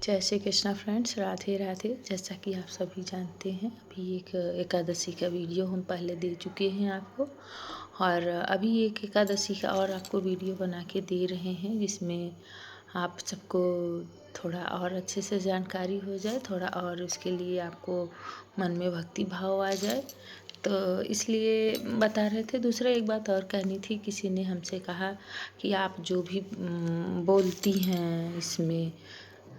जय श्री कृष्णा फ्रेंड्स, राधे राधे। जैसा कि आप सभी जानते हैं, अभी एक एकादशी का वीडियो हम पहले दे चुके हैं आपको, और अभी एक एकादशी का और आपको वीडियो बना के दे रहे हैं जिसमें आप सबको थोड़ा और अच्छे से जानकारी हो जाए, थोड़ा और उसके लिए आपको मन में भक्ति भाव आ जाए, तो इसलिए बता रहे थे। दूसरा एक बात और कहनी थी, किसी ने हमसे कहा कि आप जो भी बोलती हैं इसमें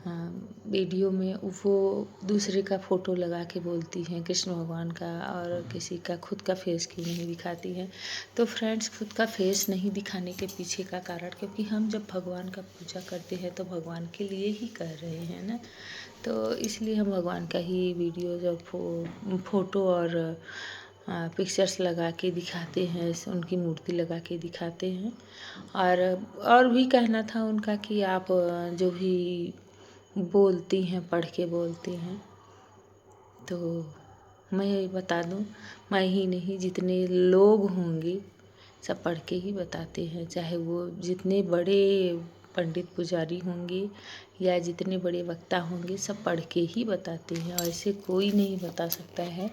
वीडियो में, वो दूसरे का फ़ोटो लगा के बोलती हैं, कृष्ण भगवान का, और किसी का खुद का फेस क्यों नहीं दिखाती हैं। तो फ्रेंड्स, खुद का फेस नहीं दिखाने के पीछे का कारण, क्योंकि हम जब भगवान का पूजा करते हैं तो भगवान के लिए ही कर रहे हैं ना, तो इसलिए हम भगवान का ही वीडियो जब फ़ोटो और पिक्चर्स लगा के दिखाते हैं, उनकी मूर्ति लगा के दिखाते हैं। और भी कहना था उनका कि आप जो भी बोलती हैं, पढ़ के बोलती हैं, तो मैं बता दूं, मैं ही नहीं, जितने लोग होंगे सब पढ़ के ही बताते हैं, चाहे वो जितने बड़े पंडित पुजारी होंगे या जितने बड़े वक्ता होंगे, सब पढ़ के ही बताते हैं। और ऐसे कोई नहीं बता सकता है,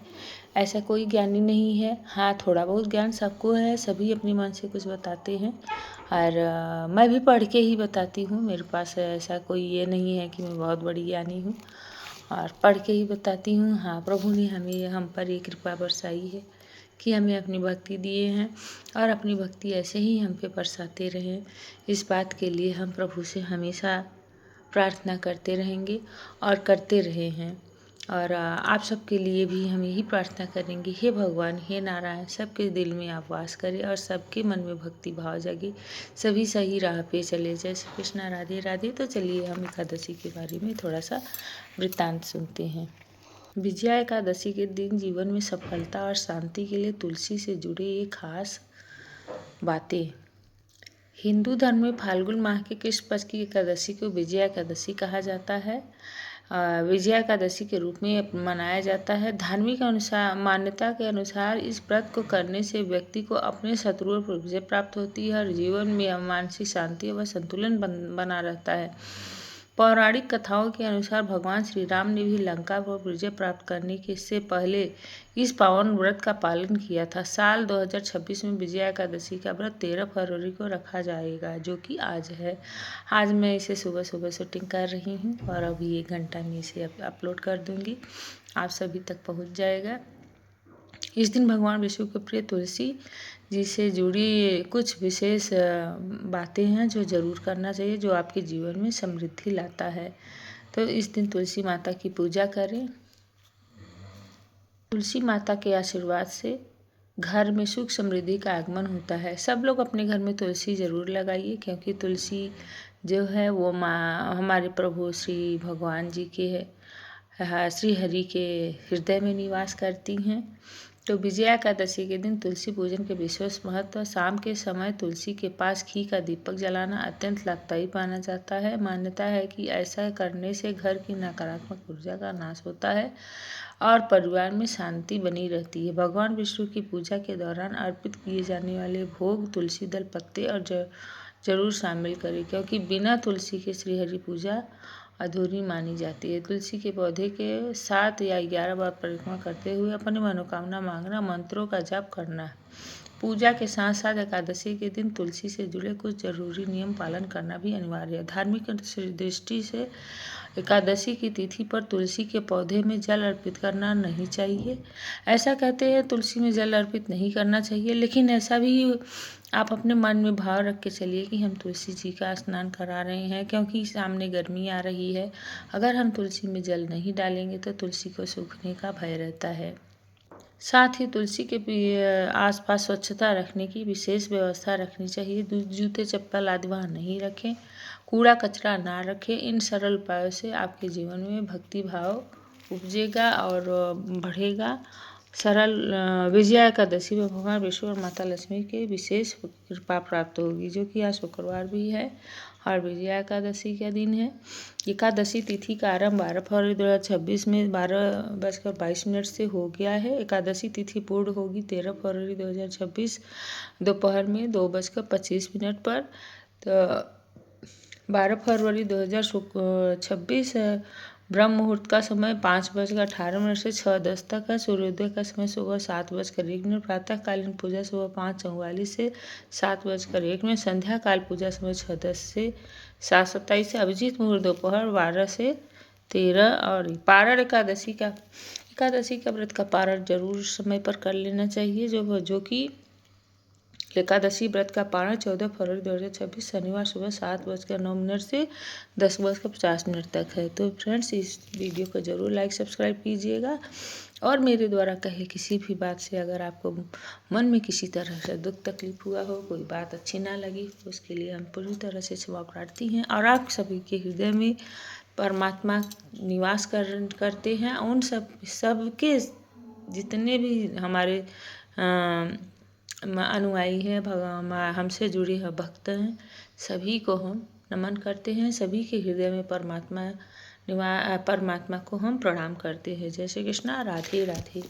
ऐसा कोई ज्ञानी नहीं है। हाँ, थोड़ा बहुत ज्ञान सबको है, सभी अपनी मन से कुछ बताते हैं, और मैं भी पढ़ के ही बताती हूँ। मेरे पास ऐसा कोई ये नहीं है कि मैं बहुत बड़ी ज्ञानी हूँ, और पढ़ के ही बताती हूँ। हाँ, प्रभु ने हम पर ये कृपा बरसाई है कि हमें अपनी भक्ति दिए हैं, और अपनी भक्ति ऐसे ही हम पे बरसाते रहें, इस बात के लिए हम प्रभु से हमेशा प्रार्थना करते रहेंगे और करते रहे हैं। और आप सबके लिए भी हम यही प्रार्थना करेंगे, हे भगवान, हे नारायण, सबके दिल में आप वास करें और सबके मन में भक्ति भाव जगे, सभी सही राह पे चले। जय श्री कृष्णा, राधे राधे। तो चलिए हम एकादशी के बारे में थोड़ा सा वृत्तांत सुनते हैं। विजया एकादशी के दिन जीवन में सफलता और शांति के लिए तुलसी से जुड़े ये खास बातें। हिंदू धर्म में फाल्गुन माह के कृष्ण पक्ष की एकादशी को विजया एकादशी कहा जाता है। विजया एकादशी के रूप में मनाया जाता है। धार्मिक मान्यता के अनुसार इस व्रत को करने से व्यक्ति को अपने शत्रुओं पर विजय प्राप्त होती है और जीवन में मानसिक शांति व संतुलन बना रहता है। पौराणिक कथाओं के अनुसार भगवान श्री राम ने भी लंका पर विजय प्राप्त करने के से पहले इस पावन व्रत का पालन किया था। साल 2026 में विजया एकादशी का व्रत 13 फरवरी को रखा जाएगा, जो कि आज है। आज मैं इसे सुबह सुबह शूटिंग कर रही हूँ और अभी 1 घंटा में इसे अपलोड कर दूँगी, आप सभी तक पहुँच जाएगा। इस दिन भगवान विष्णु के प्रिय तुलसी जी से जुड़ी कुछ विशेष बातें हैं जो ज़रूर करना चाहिए, जो आपके जीवन में समृद्धि लाता है। तो इस दिन तुलसी माता की पूजा करें। तुलसी माता के आशीर्वाद से घर में सुख समृद्धि का आगमन होता है। सब लोग अपने घर में तुलसी ज़रूर लगाइए, क्योंकि तुलसी जो है वो माँ हमारे प्रभु श्री भगवान जी के श्री हरि के हृदय में निवास करती हैं। तो विजया एकादशी के दिन तुलसी पूजन के विशेष महत्व। शाम के समय तुलसी के पास घी का दीपक जलाना अत्यंत लाभदायी माना जाता है। मान्यता है कि ऐसा करने से घर की नकारात्मक ऊर्जा का नाश होता है और परिवार में शांति बनी रहती है। भगवान विष्णु की पूजा के दौरान अर्पित किए जाने वाले भोग तुलसी दल पत्ते और जरूर शामिल करें, क्योंकि बिना तुलसी के श्रीहरि पूजा अधूरी मानी जाती है। तुलसी के पौधे के 7 या 11 बार परिक्रमा करते हुए अपनी मनोकामना मांगना, मंत्रों का जाप करना। पूजा के साथ साथ एकादशी के दिन तुलसी से जुड़े कुछ जरूरी नियम पालन करना भी अनिवार्य है। धार्मिक दृष्टि से एकादशी की तिथि पर तुलसी के पौधे में जल अर्पित करना नहीं चाहिए। ऐसा कहते हैं तुलसी में जल अर्पित नहीं करना चाहिए, लेकिन ऐसा भी आप अपने मन में भाव रख के चलिए कि हम तुलसी जी का स्नान करा रहे हैं, क्योंकि सामने गर्मी आ रही है। अगर हम तुलसी में जल नहीं डालेंगे तो तुलसी को सूखने का भय रहता है। साथ ही तुलसी के आसपास स्वच्छता रखने की विशेष व्यवस्था रखनी चाहिए। जूते चप्पल आदि वहाँ नहीं रखें, कूड़ा कचरा ना रखें। इन सरल उपायों से आपके जीवन में भक्ति भाव उपजेगा और बढ़ेगा। विजया एकादशी में भगवान विष्णु और माता लक्ष्मी के विशेष कृपा प्राप्त होगी, जो कि आज शुक्रवार भी है और विजया एकादशी का दिन है। एकादशी तिथि का आरंभ 12 फरवरी 2026 में 12:22 से हो गया है। एकादशी तिथि पूर्ण होगी 13 फरवरी 2026 दोपहर में 2:25 पर। तो 12 फरवरी 2026 है। ब्रह्म मुहूर्त का समय 5:18 से 6:10 तक है। सूर्योदय का समय सुबह 7:01। प्रातःकालीन पूजा सुबह 5:44 से 7:01। संध्या काल पूजा समय 6:10 से 7:27 है। अभिजीत मुहूर्त दोपहर 12 से 13। और पारण एकादशी का व्रत का पारण जरूर समय पर कर लेना चाहिए। जो कि एकादशी व्रत का पारण 14 फरवरी 2026 शनिवार सुबह 7:09 से 10:50 तक है। तो फ्रेंड्स, इस वीडियो को ज़रूर लाइक सब्सक्राइब कीजिएगा। और मेरे द्वारा कहे किसी भी बात से अगर आपको मन में किसी तरह से दुख तकलीफ हुआ हो, कोई बात अच्छी ना लगी हो, उसके लिए हम पूरी तरह से क्षमा प्रार्थी हैं। और आप सभी के हृदय में परमात्मा निवास करते हैं। उन सबके जितने भी हमारे अनुयायी हैं, भगवान हमसे जुड़े हैं भक्त हैं, सभी को हम नमन करते हैं। सभी के हृदय में परमात्मा को हम प्रणाम करते हैं। जय श्री कृष्णा। राधे राधे।